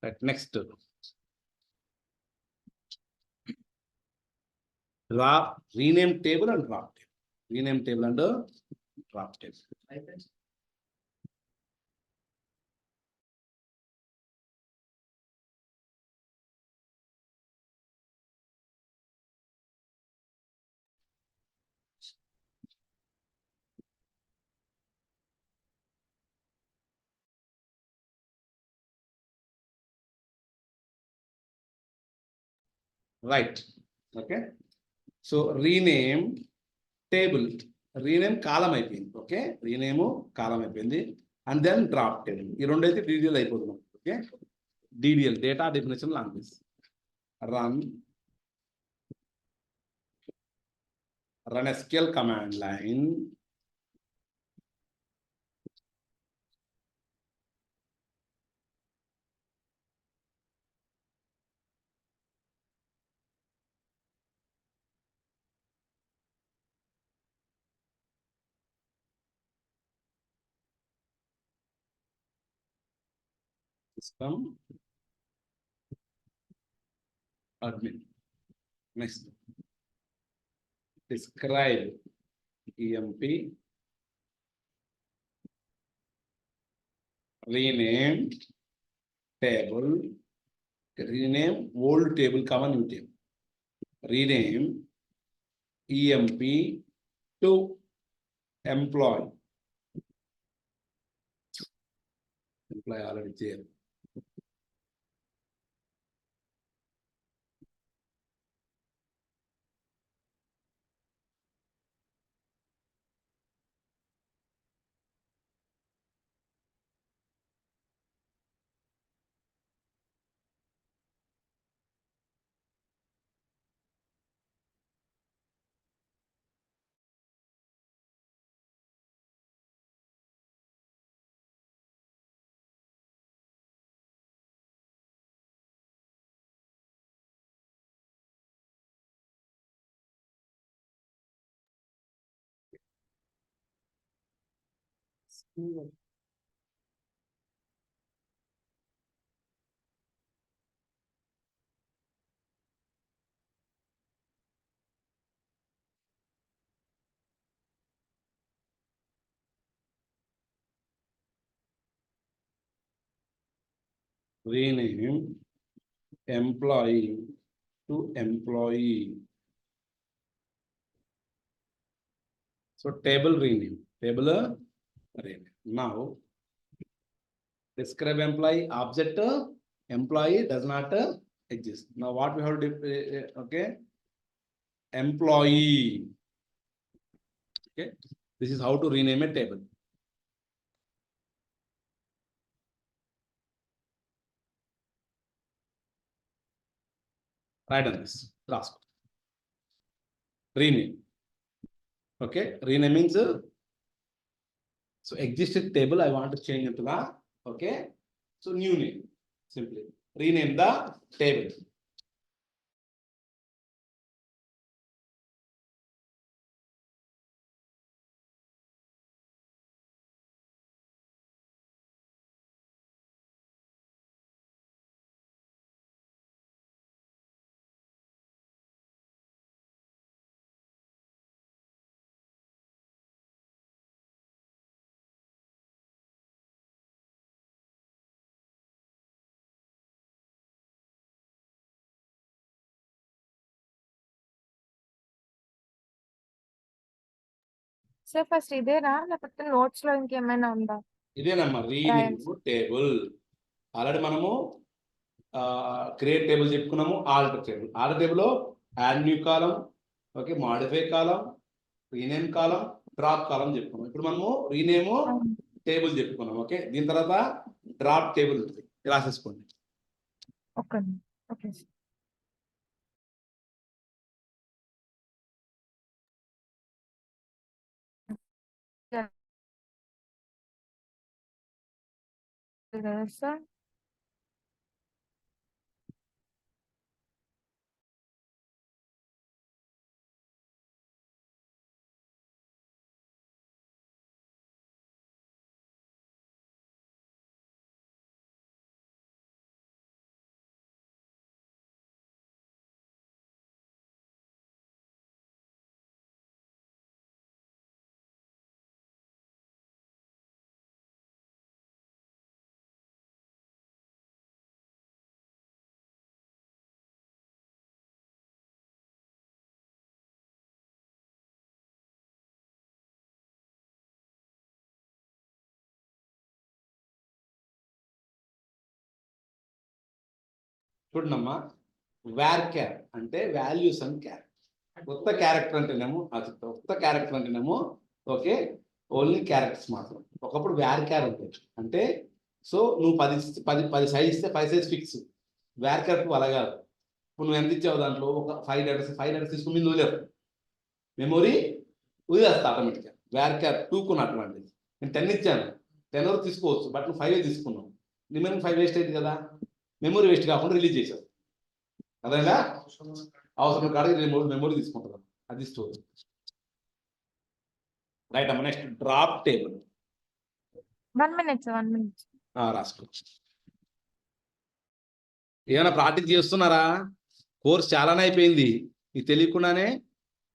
Right. Next. Rename table and drop table. Rename table and drop table. Right. Okay. So rename table. Rename column అయిపోయింది. Okay. Rename column అయిపోయింది. And then drop table. ఈ రెండు అయితే DDL అయిపోతుంది. Okay. DDL data definition language. Run SQL command line. System admin. Next. Describe EMP. Rename table. Rename old table, comma new table. Rename EMP to employee. Employee already there. Rename employee to employee. So table rename. Table rename. Now describe employee object employee does not exist. Now what we have to do? Okay. Employee. Okay. This is how to rename a table. Write on this. Last. Rename. Okay. Rename means so existing table I want to change into the okay. So new name. Simply rename the table. Sir first ఇదేనా లేకపోతే notes లో ఇంకేమైనా ఉందా? ఇదేనమ్మా rename table. Already మనము create table చెప్పుకున్నాము. Alter table. Alter table add new column, okay, modify column, rename column, drop column చెప్పుకున్నాం. ఇప్పుడు మనము రీనేమ్ టేబుల్ చెప్పుకున్నాం. ఓకే, దీని తర్వాత డ్రాప్ టేబుల్ ఉంటుంది. రాసేసుకోండి. Okay okay sir. చూడమ్మా, వ్యార్క్యార్ అంటే వాల్యూస్ అండ్ క్యారెక్టర్. కొత్త క్యారెక్టర్ అంటేనేమో ఓకే, ఓన్లీ క్యారెక్టర్స్ మాత్రం. ఒకప్పుడు వ్యార్క్యార్ ఉంటుంది అంటే, సో నువ్వు 10 సైజ్ ఇస్తే 5 సైజ్ ఫిక్స్. వ్యార్క్యార్ అలా కాదు. ఇప్పుడు నువ్వు ఎంత ఇచ్చావు దాంట్లో ఒక 5 లెటర్స్ తీసుకుని మీద వదిలేవు, మెమొరీ వదిలేస్తా ఆటోమేటిక్గా. వ్యార్క్యార్ 2 అటువంటిది. నేను 10 ఇచ్చాను, 10 వరకు తీసుకోవచ్చు, బట్ నువ్వు 5 తీసుకున్నావు, రిమైనింగ్ 5 వేస్ట్ అయింది కదా, మెమొరీ వేస్ట్ కాకుండా రిలీజ్ చేశావు. అదేనా, అవసరం కాడికి మెమొరీ తీసుకుంటాం, అది స్టోరీ. రైట్ అమ్మ. Next drop table. 1 minute, 1 minute. రాసుకో. ఏమైనా ప్రాక్టీస్ చేస్తున్నారా? కోర్స్ చాలానే అయిపోయింది, మీకు తెలియకుండానే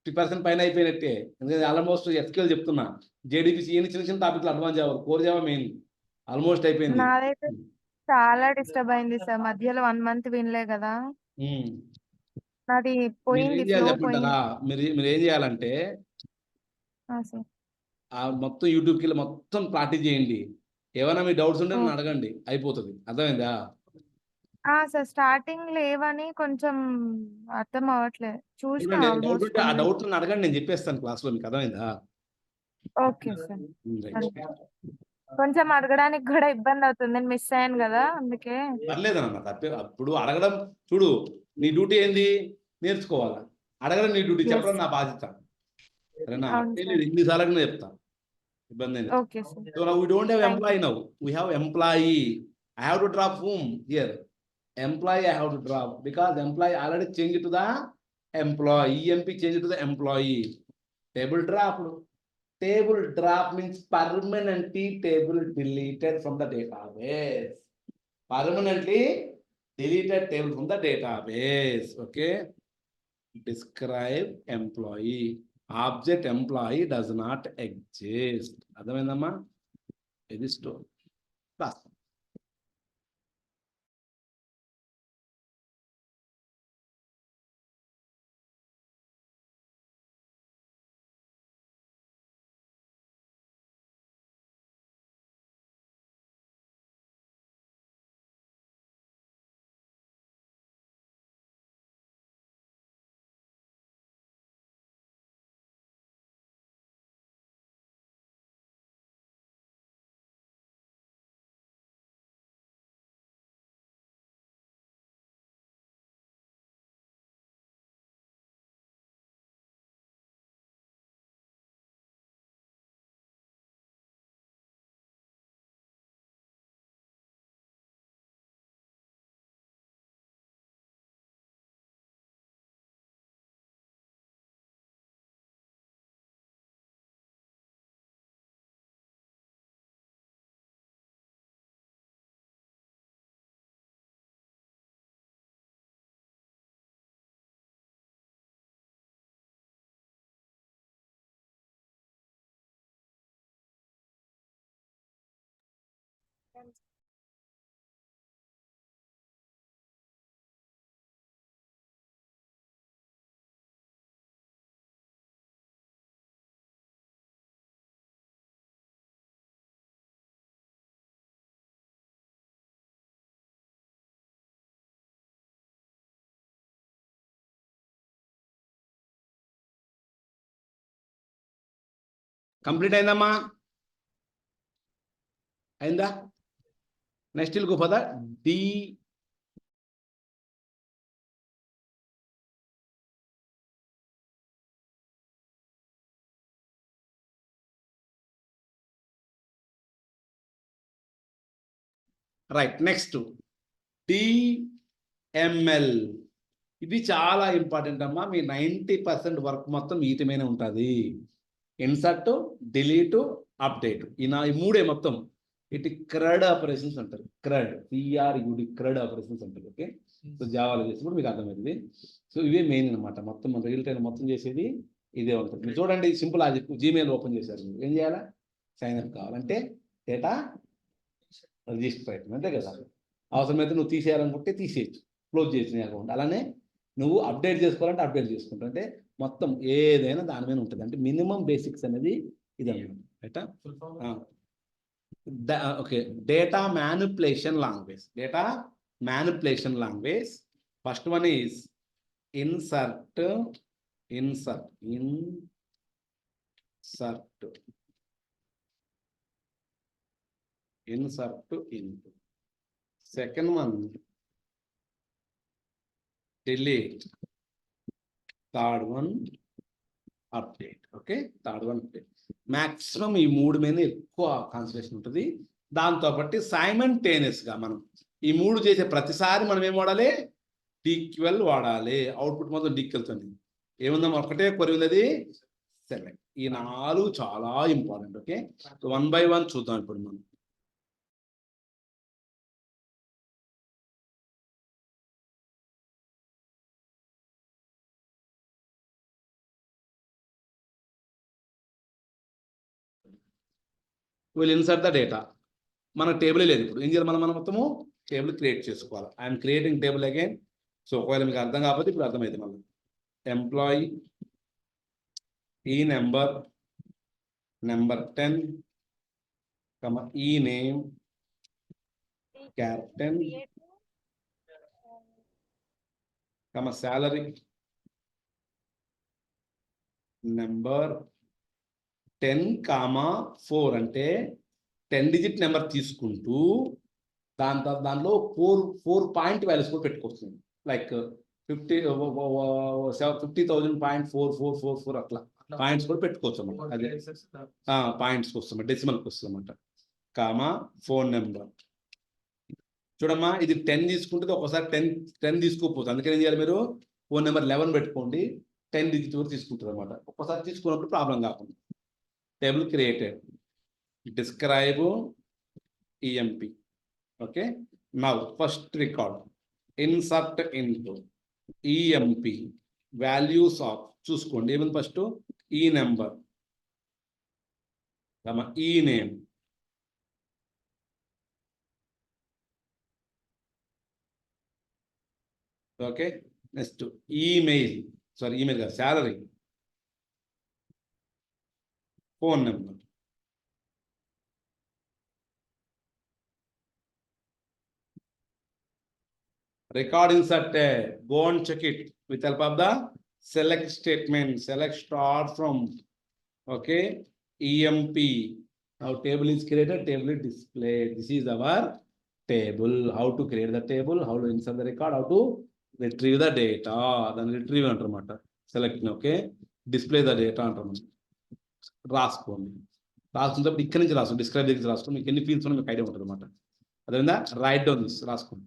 50% పైన అయిపోయినట్టే. ఎందుకంటే ఆల్మోస్ట్ ఎస్క్యూఎల్ చెప్తున్నా, జేడీపీసీ చిన్న టాపిక్లు advance Java, core Java main almost అయిపోయింది. నాదైతే చాలా డిస్టర్బ్ అయింది సార్, మధ్యలో 1 month వినలే కదా, నాది మీరు పోయింది, ఏం చేయాలి ఫ్లో చెప్పంటారా? పోయింది. మీరు ఏం చేయాలంటే సార్ మొత్తం యూట్యూబ్కి వెళ్ళి మొత్తం ప్రాక్టీస్ చేయండి. ఏమైనా మీ డౌట్స్ ఉంటే నన్ను అడగండి, అయిపోతుంది. అర్థమైందా? సార్ స్టార్టింగ్ లేవని కొంచెం అర్థం అవ్వట్లేదు, చూసిన డౌట్ ఆల్మోస్ట్ ఉంటే ఆ డౌట్ నన్ను అడగండి, నేను చెప్పేస్తాను క్లాస్లో, మీకు అర్థమైందా? Okay sir. కొంచెం అడగడానికి కూడా ఇబ్బంది అవుతుంది, నేను మిస్ అయ్యాను కదా, అందుకే. పర్లేదన్న, తప్పే. అప్పుడు అడగడం, చూడు, నీ డ్యూటీ ఏంది? నేర్చుకోవాలా. అడగడం నీ డ్యూటీ, చెప్పడం నా బాధ్యత. సరేనా? నేను ఎన్నిసార్లు చెప్తా, ఇబ్బంది అయింది. Okay sir. So now we don't have employee now. We have employee. I have to drop whom here? Employee I have to drop because employee already changed to the employee. EMP changed to the employee. Table drop. Table drop means permanently table deleted from the database. Permanently deleted table from the database. Okay. Describe employee. Object employee does not exist. అర్థమైందమ్మా? ఇది story. రాస్తాం. Complete అయిందమ్మా? అయిందా? Next will go for the D. Right. Next DML. ఇది చాలా important అమ్మా. మీ 90% work మొత్తం వీటిమీనే ఉంటుంది. ఇన్సర్ట్, డిలీట్, అప్డేట్, ఈ మూడే మొత్తం. ఇటు క్రడ్ ఆపరేషన్స్ అంటారు. CRUD క్రడ్ ఆపరేషన్స్ అంటారు. ఓకే, సో జావాలో చేసినప్పుడు మీకు అర్థమవుతుంది. సో ఇవే మెయిన్ అనమాట. మొత్తం మన రియల్ టైం మొత్తం చేసేది ఇదే ఉంటుంది. మీరు చూడండి, సింపుల్ లాజిక్. జీమెయిల్ ఓపెన్ చేశారు, మీరు ఏం చేయాలా? సైన్ అప్ కావాలంటే డేటా రిజిస్టర్ అవుతుంది, అంతే కదా. అవసరమైతే నువ్వు తీసేయాలనుకుంటే తీసేయచ్చు, క్లోజ్ చేసిన అకౌంట్. అలానే నువ్వు అప్డేట్ చేసుకోవాలంటే అప్డేట్ చేసుకుంటావు. అంటే మొత్తం ఏదైనా దాని మీద ఉంటుంది. అంటే మినిమం బేసిక్స్ అనేది ఇది అన్నమాట. రైటా? Okay, data manipulation language. Data manipulation language first one is insert into. Second one, delete. Third one, update. Okay, third one, update. Maximum ఈ మూడు మీద ఎక్కువ కాన్సన్ట్రేషన్ ఉంటుంది. దాంతో బట్టి సైమల్టేనియస్ గా మనం ఈ మూడు చేసే ప్రతిసారి మనం ఏం వాడాలి, డిక్వెల్ వాడాలి. అవుట్పుట్ మొత్తం డిక్వెల్తుంది. ఏముందా, ఒకటే కొరి ఉంది, సెలెక్ట్. ఈ 4 చాలా ఇంపార్టెంట్. ఓకే, సో 1 by 1 చూద్దాం ఇప్పుడు మనం. Will insert the data. మన టేబుల్ లేదు ఇప్పుడు, ఏం చేయాలి, మనం మొత్తము టేబుల్ క్రియేట్ చేసుకోవాలి. I'm creating table again. So ఒకవేళ మీకు అర్థం కాకపోతే ఇప్పుడు అర్థమైంది. మళ్ళీ ఎంప్లాయీ ఈ నెంబర్ 10, ఈ నేమ్ క్యాప్టెన్, శాలరీ నెంబర్ 10, 4 అంటే 10 డిజిట్ నెంబర్ తీసుకుంటూ దాంట్లో 4 పాయింట్ వాల్యూస్ కూడా పెట్టుకోవచ్చు. లైక్ 50,000.4444 అట్లా పాయింట్స్ కూడా పెట్టుకోవచ్చు అన్నమాట. అదే పాయింట్స్కి వస్తాం, డెసిమల్కి వస్తుంది అన్నమాట. ఫోన్ నెంబర్ చూడమ్మా, ఇది 10 తీసుకుంటుంది, ఒకసారి 10 తీసుకోకపోతుంది. అందుకని ఏం చేయాలి, మీరు ఫోన్ నెంబర్ 11 పెట్టుకోండి, 10 డిజిట్ వరకు తీసుకుంటుంది అనమాట. ఒక్కసారి తీసుకున్నప్పుడు ప్రాబ్లం కాకుండా. Table created, describe EMP. Okay, now first record insert into EMP values of. చూసుకోండి ఏముంది, ఫస్ట్ ఈ నెంబర్, ఈ నేమ్, ఓకే. నెక్స్ట్ ఈమెయిల్ కాదు, salary, phone number, record inserted. Go and check it with help of the select statement. Select start from. Okay, EMP. Now table is created, table is displayed. This is our table. How to create the table, how to insert the record, how to retrieve the data. Then retrieve antaramata. Select. Okay, display the data antaramata. రాసుకోండి. రాసుకున్నప్పుడు ఇక్కడ నుంచి రాసుకోండి, describe దగ్గర రాసుకోండి. మీకు ఎన్ని feels ఉన్నా మీకు ఐడియా ఉంటుంది అనమాట. అదేవిధంగా రైట్ డౌన్ రాసుకోండి.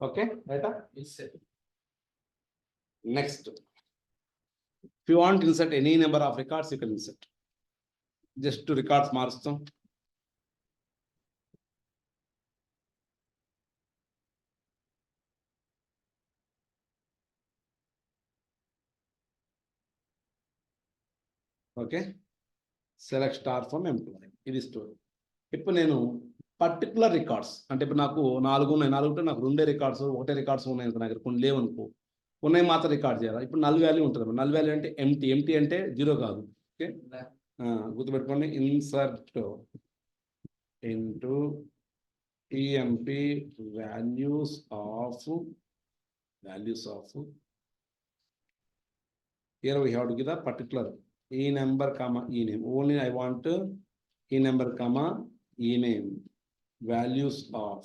Okay, right? Yes, sir. Next, if you want to insert any number of records, you can insert. Just to records marstam. Okay, select star from employee. ఇది స్టోరీ. ఇప్పుడు నేను particular records అంటే ఇప్పుడు నాకు 4 ఉన్నాయి, 4 ఉంటే నాకు 2 రికార్డ్స్, 1 రికార్డ్స్ ఉన్నాయి నా దగ్గర, కొన్ని లేవనుకో, ఉన్నాయి మాత్రం రికార్డ్ చేయాలి. ఇప్పుడు నల్ వాల్యూ ఉంటుంది. నల్ వాల్యూ అంటే ఎంటీ అంటే 0 కాదు. ఓకే, గుర్తుపెట్టుకోండి. Insert into TMP values of here we have to give the particular e number comma e name. Only I want e number comma e name values of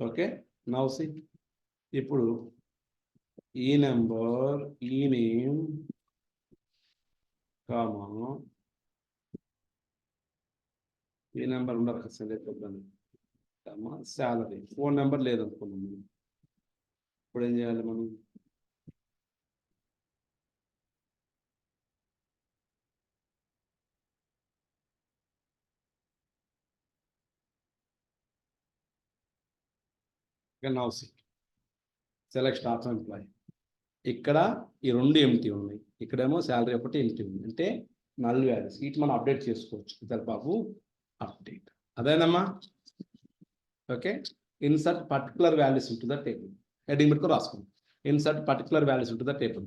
okay. Now see, ఇప్పుడు e number e name comma e number ఉండదు select అవుతుంది comma salary. Phone number లేదనుకున్నాం. ఇప్పుడు ఏం చేయాలి మనం? now see, select start employee. ఇక్కడ ఈ 2 ఎంటీ ఉన్నాయి, ఇక్కడేమో శాలరీ ఒకటి ఎంటీ ఉంది. అంటే నల్ వాల్యూస్ ఇటు మనం అప్డేట్ చేసుకోవచ్చు. ఇద్దరు బాబు అప్డేట్ అదేనమ్మా. Okay, insert particular values into the table. Heading పెట్టుకొని రాసుకోండి. Insert particular values into the table.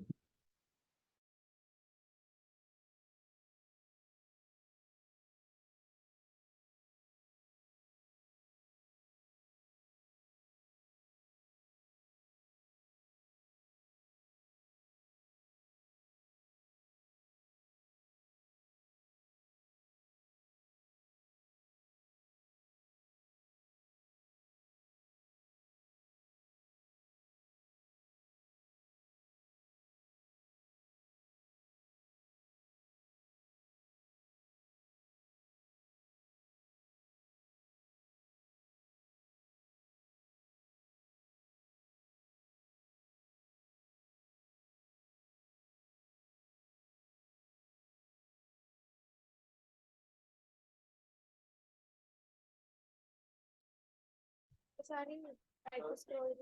ఒకసారి type scroll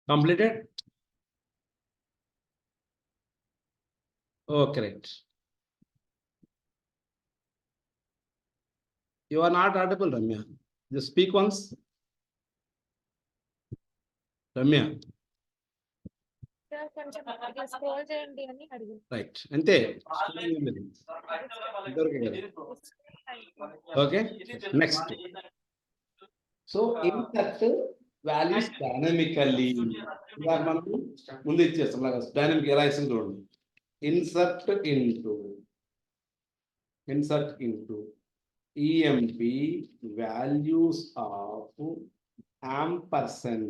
Completed? Oh, correct. You are not audible, Ramya. Just speak once. Ramya sir కొంచెం ఇట్లా స్క్రోల్ చేయండి అని అడిగింది. రైట్ అంతే. Okay next. So insert values dynamically ఇలా మనం ముందు ఇచ్చేస్తాం డైనమిక్ ఎలా ఇస్తుంది చూడండి. Insert into EMP values of ampersand,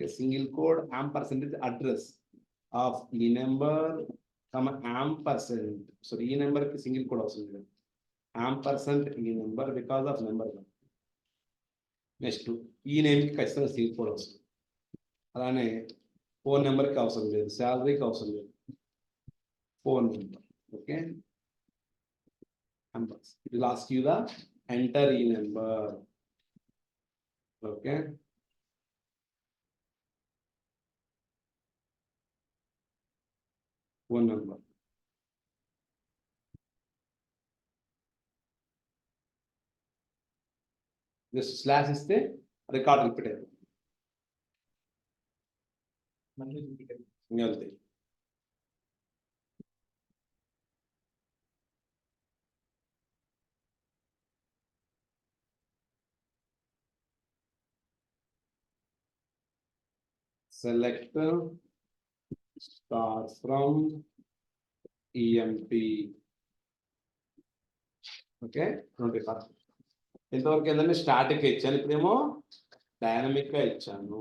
a single code ampersand is address of E number, comma ampersand. So E number ki single code avasam ampersand E number because of number. Next E name ki ఖచ్చితంగా single code avasam. అలానే phone number కి అవసరం లేదు, శాలరీకి అవసరం లేదు, phone number. Okay, it will ask you the enter E number. Okay, phone number. Just slash is the record repeated. Select start from EMP. Okay, ఇంతవరకు ఏంటంటే static ఇచ్చాను, ఇప్పుడేమో డైనమిక్ గా ఇచ్చాను.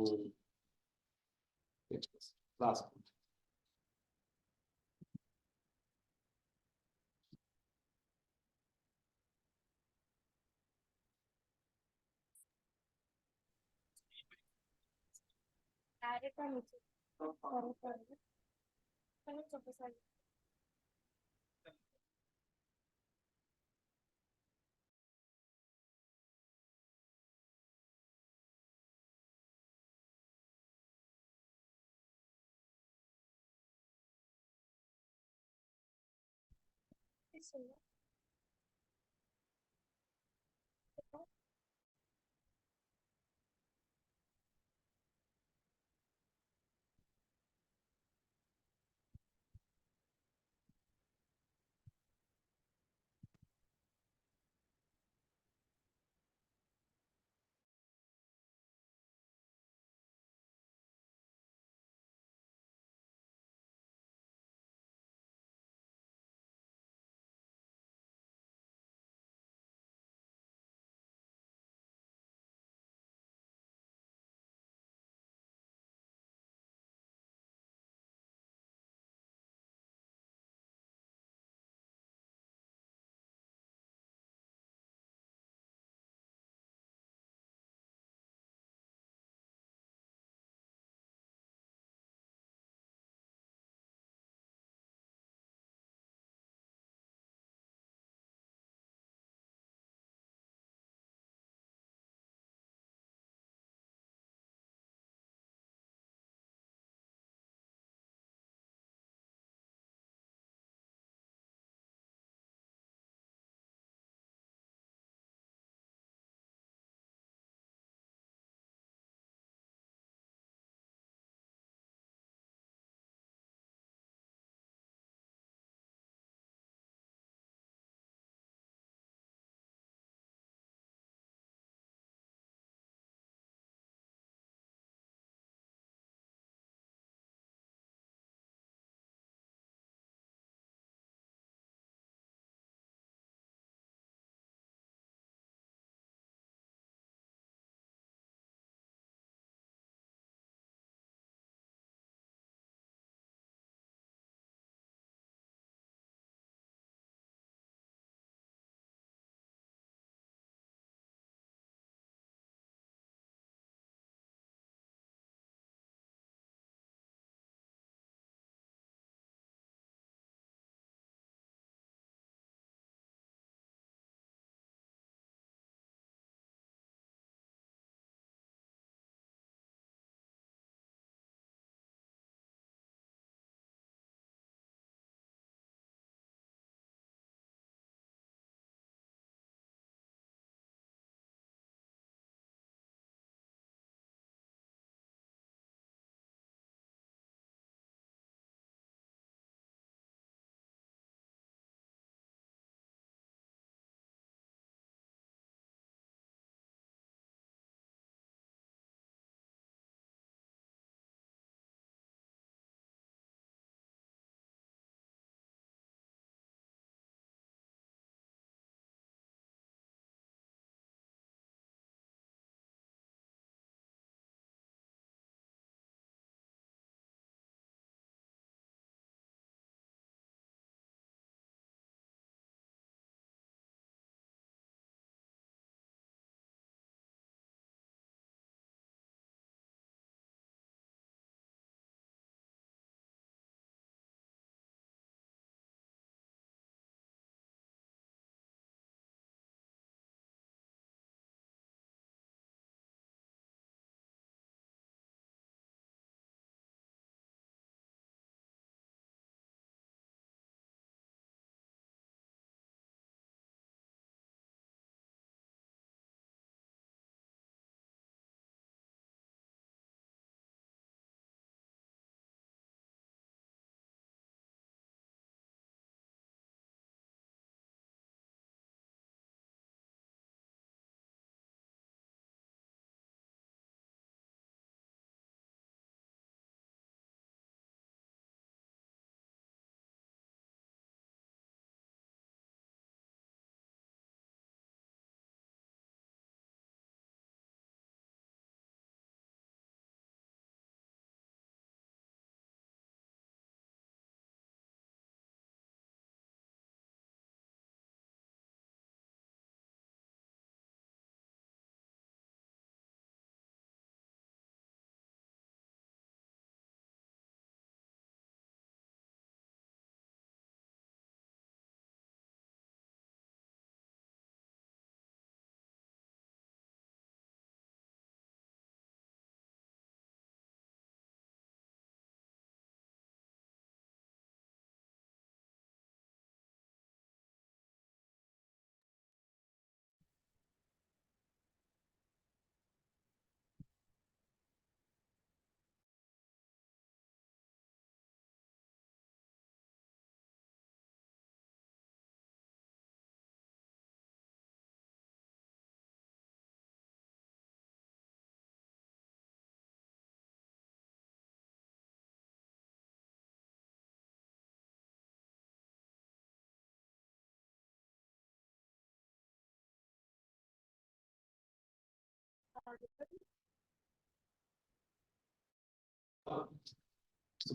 రాసుకో. డైరెక్ట్ అని చెప్పేసారి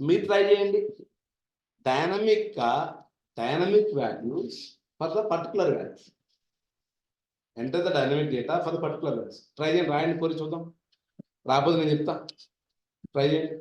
మీరు ట్రై చేయండి. Dynamic values for the particular values. Enter the dynamic data for the particular values. Try చేయండి, రాయండి, కోరి చూద్దాం. రాకపోతే నేను చెప్తా, ట్రై చేయండి.